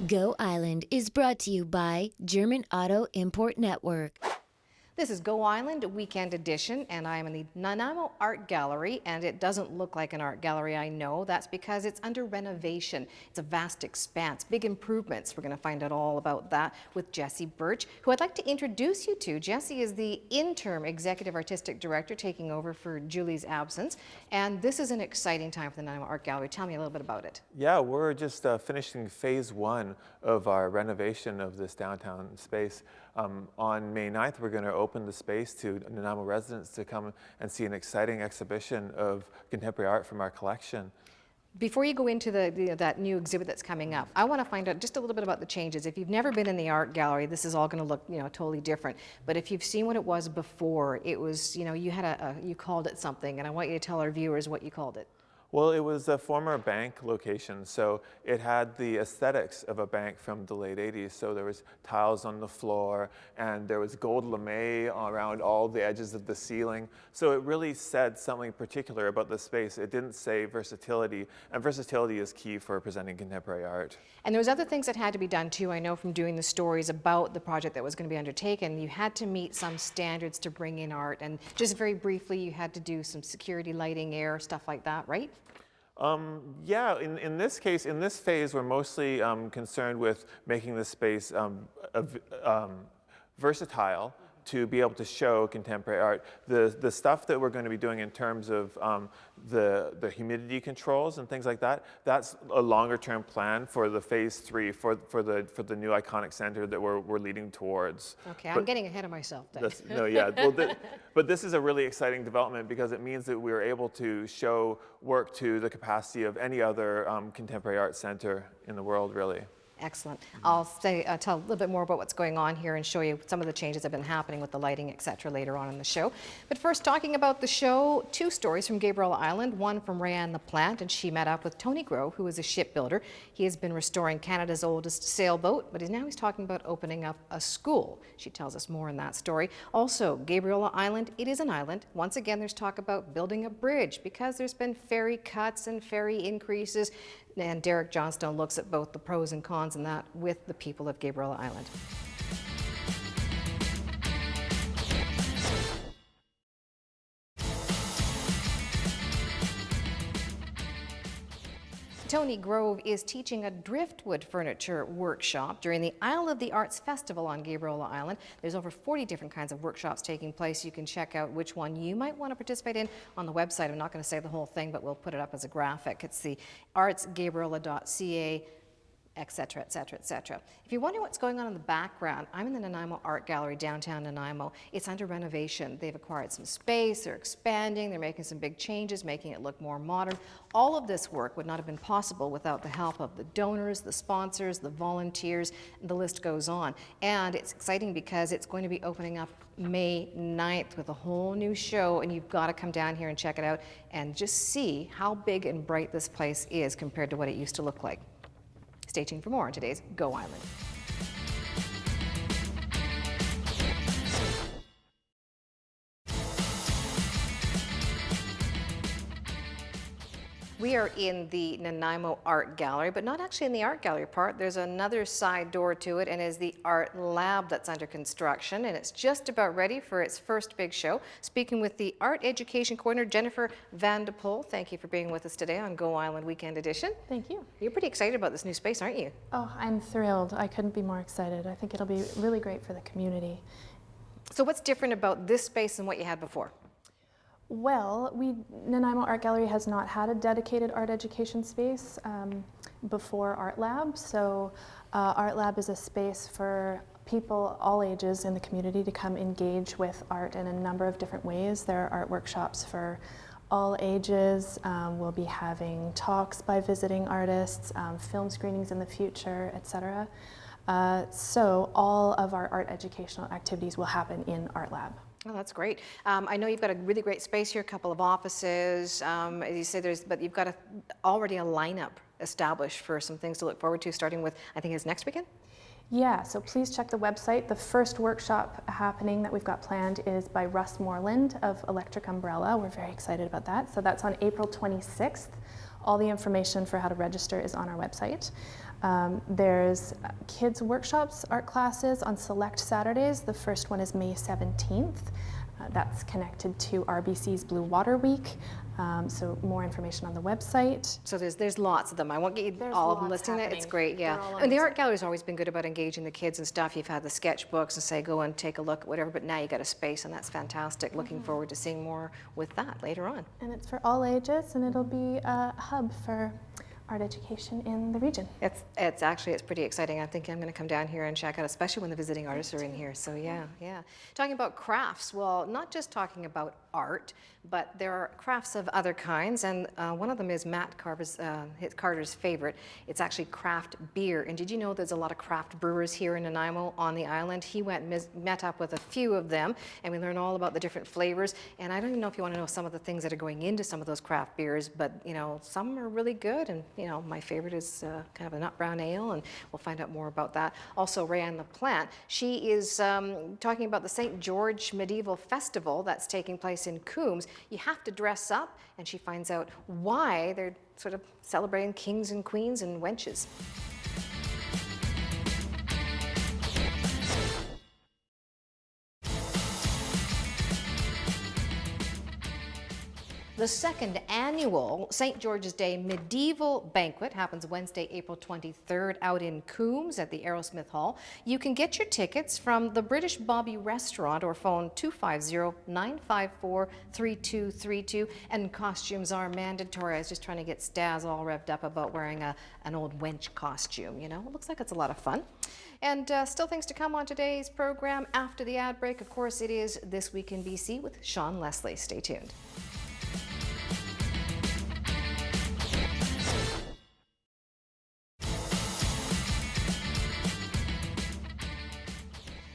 Go Island is brought to you by German Auto Import Network. This is Go Island Weekend Edition, and I am in the Nanaimo Art Gallery, and it doesn't look like an art gallery, I know. That's because it's under renovation. It's a vast expanse, big improvements. We're going to find out all about that with Jessie Birch, who I'd like to introduce you to. Jessie is the interim Executive Artistic Director, taking over for Julie's absence, and this is an exciting time for the Nanaimo Art Gallery. Tell me a little bit about it. Yeah, we're just finishing phase 1 of our renovation of this downtown space. On May 9th, we're going to open the space to Nanaimo residents to come and see an exciting exhibition of contemporary art from our collection. Before you go into that new exhibit that's coming up, I want to find out just a little bit about the changes. If you've never been in the art gallery, this is all going to look, totally different. But if you've seen what it was before, it was, you called it something, and I want you to tell our viewers what you called it. Well, it was a former bank location, so it had the aesthetics of a bank from the late 80s. So there was tiles on the floor, and there was gold lame around all the edges of the ceiling. So it really said something particular about the space. It didn't say versatility, and versatility is key for presenting contemporary art. And there was other things that had to be done too. I know from doing the stories about the project that was going to be undertaken, you had to meet some standards to bring in art. And just very briefly, you had to do some security, lighting, air, stuff like that, right? Yeah, in this case, in this phase, we're mostly concerned with making the space versatile to be able to show contemporary art. The stuff that we're going to be doing in terms of the humidity controls and things like that, that's a longer term plan for the phase 3 for the new iconic center that we're leading towards. Okay, I'm getting ahead of myself then. No, yeah, well, but this is a really exciting development because it means that we're able to show work to the capacity of any other contemporary art center in the world, really. Excellent. I'll tell a little bit more about what's going on here and show you some of the changes that have been happening with the lighting, etc. later on in the show. But first, talking about the show, 2 stories from Gabriella Island, one from Rayanne LaPlante, and she met up with Tony Grove, who is a shipbuilder. He has been restoring Canada's oldest sailboat, but now he's talking about opening up a school. She tells us more in that story. Also, Gabriella Island, it is an island. Once again, there's talk about building a bridge because there's been ferry cuts and ferry increases. And Derek Johnstone looks at both the pros and cons in that with the people of Gabriella Island. Tony Grove is teaching a driftwood furniture workshop during the Isle of the Arts Festival on Gabriella Island. There's over 40 different kinds of workshops taking place. You can check out which one you might want to participate in on the website. I'm not going to say the whole thing, but we'll put it up as a graphic. It's the artsgabriella.ca, etc., etc., etc. If you're wondering what's going on in the background, I'm in the Nanaimo Art Gallery downtown Nanaimo. It's under renovation. They've acquired some space, they're expanding, they're making some big changes, making it look more modern. All of this work would not have been possible without the help of the donors, the sponsors, the volunteers, and the list goes on. And it's exciting because it's going to be opening up May 9th with a whole new show, and you've got to come down here and check it out and just see how big and bright this place is compared to what it used to look like. Stay tuned for more on today's Go Island. We are in the Nanaimo Art Gallery, but not actually in the art gallery part. There's another side door to it, and is the art lab that's under construction, and it's just about ready for its first big show. Speaking with the art education coordinator, Jennifer Van de Poel. Thank you for being with us today on Go Island Weekend Edition. Thank you. You're pretty excited about this new space, aren't you? Oh, I'm thrilled. I couldn't be more excited. I think it'll be really great for the community. So what's different about this space than what you had before? Well, Nanaimo Art Gallery has not had a dedicated art education space before Art Lab. So Art Lab is a space for people all ages in the community to come engage with art in a number of different ways. There are art workshops for all ages. We'll be having talks by visiting artists, film screenings in the future, etc. So all of our art educational activities will happen in Art Lab. Oh, that's great. I know you've got a really great space here, a couple of offices. As you say, but you've got already a lineup established for some things to look forward to, starting with, I think it's next weekend? Yeah, so please check the website. The first workshop happening that we've got planned is by Russ Moreland of Electric Umbrella. We're very excited about that. So that's on April 26th. All the information for how to register is on our website. There's kids workshops, art classes on select Saturdays. The first one is May 17th. That's connected to RBC's Blue Water Week. So more information on the website. So there's lots of them. I won't get you There's all of them lots listing that. It's happening. great, yeah. They're all on And the the art website. gallery's always been good about engaging the kids and stuff. You've had the sketchbooks and say go and take a look at whatever, but now you got a space and that's fantastic. Looking forward to seeing more with that later on. And it's for all ages, and it'll be a hub for art education in the region. It's actually, it's pretty exciting. I think I'm going to come down here and check out, especially when the visiting artists are in here. So yeah. Talking about crafts, well, not just talking about art, but there are crafts of other kinds, and one of them is Matt Carter's favorite. It's actually craft beer. And did you know there's a lot of craft brewers here in Nanaimo on the island? He went and met up with a few of them, and we learned all about the different flavors. And I don't even know if you want to know some of the things that are going into some of those craft beers, but you know, some are really good. And you know, my favorite is kind of a nut brown ale, and we'll find out more about that. Also, Rayanne LaPlante, she is talking about the St. George Medieval Festival that's taking place in Coombs. You have to dress up, and she finds out why they're sort of celebrating kings and queens and wenches. The second annual St. George's Day Medieval Banquet happens Wednesday, April 23rd out in Coombs at the Aerosmith Hall. You can get your tickets from the British Bobby Restaurant or phone 250-954-3232, and costumes are mandatory. I was just trying to get Stas all revved up about wearing an old wench costume, you know. It looks like it's a lot of fun. And still things to come on today's program after the ad break. Of course, it is This Week in BC with Sean Leslie. Stay tuned.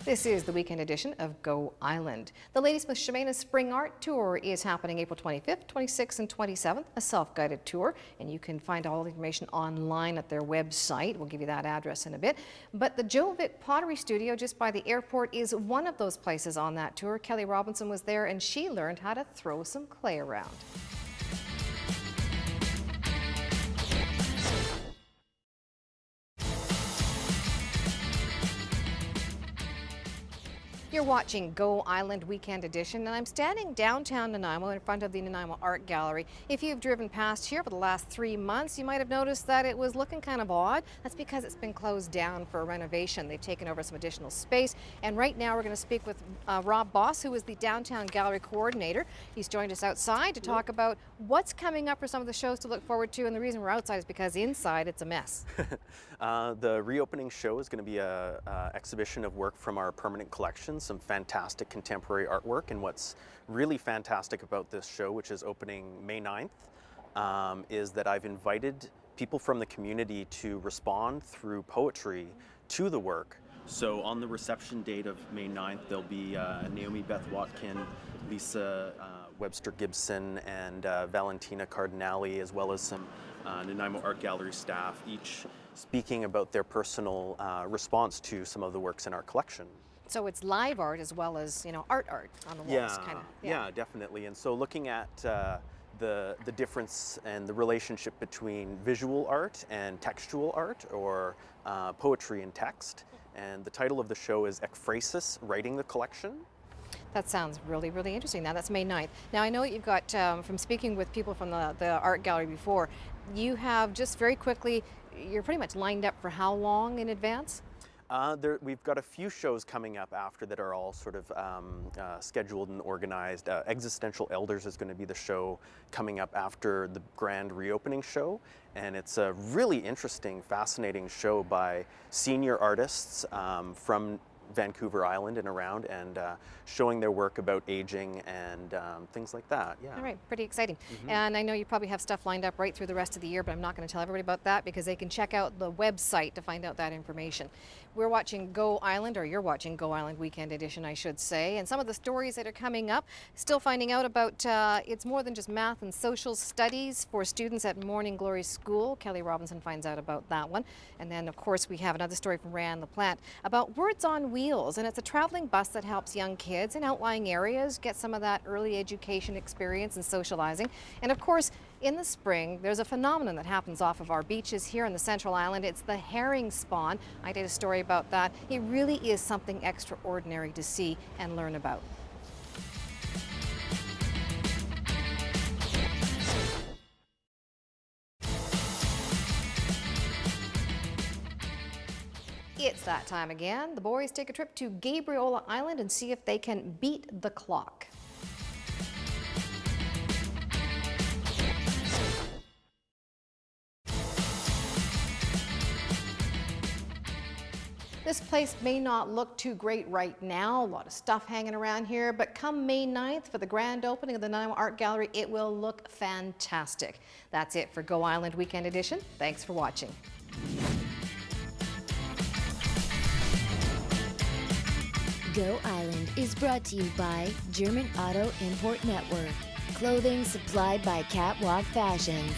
This is the weekend edition of Go Island. The Ladysmith Shemana Spring Art Tour is happening April 25th, 26th, and 27th, a self-guided tour, and you can find all the information online at their website. We'll give you that address in a bit. But the Jovic Pottery Studio just by the airport is one of those places on that tour. Kelly Robinson was there, and she learned how to throw some clay around. You're watching Go Island Weekend Edition, and I'm standing downtown Nanaimo in front of the Nanaimo Art Gallery. If you've driven past here for the last 3 months, you might have noticed that it was looking kind of odd. That's because it's been closed down for a renovation. They've taken over some additional space, and right now we're going to speak with Rob Boss, who is the Downtown Gallery Coordinator. He's joined us outside to talk about what's coming up for some of the shows to look forward to, and the reason we're outside is because inside it's a mess. The reopening show is going to be an exhibition of work from our permanent collection, some fantastic contemporary artwork. And what's really fantastic about this show, which is opening May 9th, is that I've invited people from the community to respond through poetry to the work. So on the reception date of May 9th, there'll be Naomi Beth Watkin, Lisa Webster Gibson, and Valentina Cardinali, as well as some Nanaimo Art Gallery staff, each speaking about their personal response to some of the works in our collection. So it's live art as well as, you know, art on the walls, kind of. Yeah, definitely. And so looking at the difference and the relationship between visual art and textual art, or poetry and text. And the title of the show is Ekphrasis, Writing the Collection. That sounds really, really interesting. Now, that's May 9th. Now, I know you've got, from speaking with people from the art gallery before, you have just very quickly, you're pretty much lined up for how long in advance? We've got a few shows coming up after that are all sort of scheduled and organized. Existential Elders is going to be the show coming up after the grand reopening show. And it's a really interesting, fascinating show by senior artists from Vancouver Island and around, and showing their work about aging and things like that. Yeah. All right, pretty exciting. And I know you probably have stuff lined up right through the rest of the year, but I'm not going to tell everybody about that because they can check out the website to find out that information. We're watching Go Island, or you're watching Go Island Weekend Edition, I should say, and some of the stories that are coming up, still finding out about it's more than just math and social studies for students at Morning Glory School. Kelly Robinson finds out about that one. And then, of course, we have another story from Rayanne LaPlante about Words on Wheels, and it's a traveling bus that helps young kids in outlying areas get some of that early education experience and socializing. And of course, In the spring, there's a phenomenon that happens off of our beaches here in the Central Island. It's the herring spawn. I did a story about that. It really is something extraordinary to see and learn about. It's that time again. The boys take a trip to Gabriola Island and see if they can beat the clock. This place may not look too great right now, a lot of stuff hanging around here, but come May 9th for the grand opening of the Nanaimo Art Gallery, it will look fantastic. That's it for Go Island Weekend Edition. Thanks for watching. Go Island is brought to you by German Auto Import Network. Clothing supplied by Catwalk Fashions.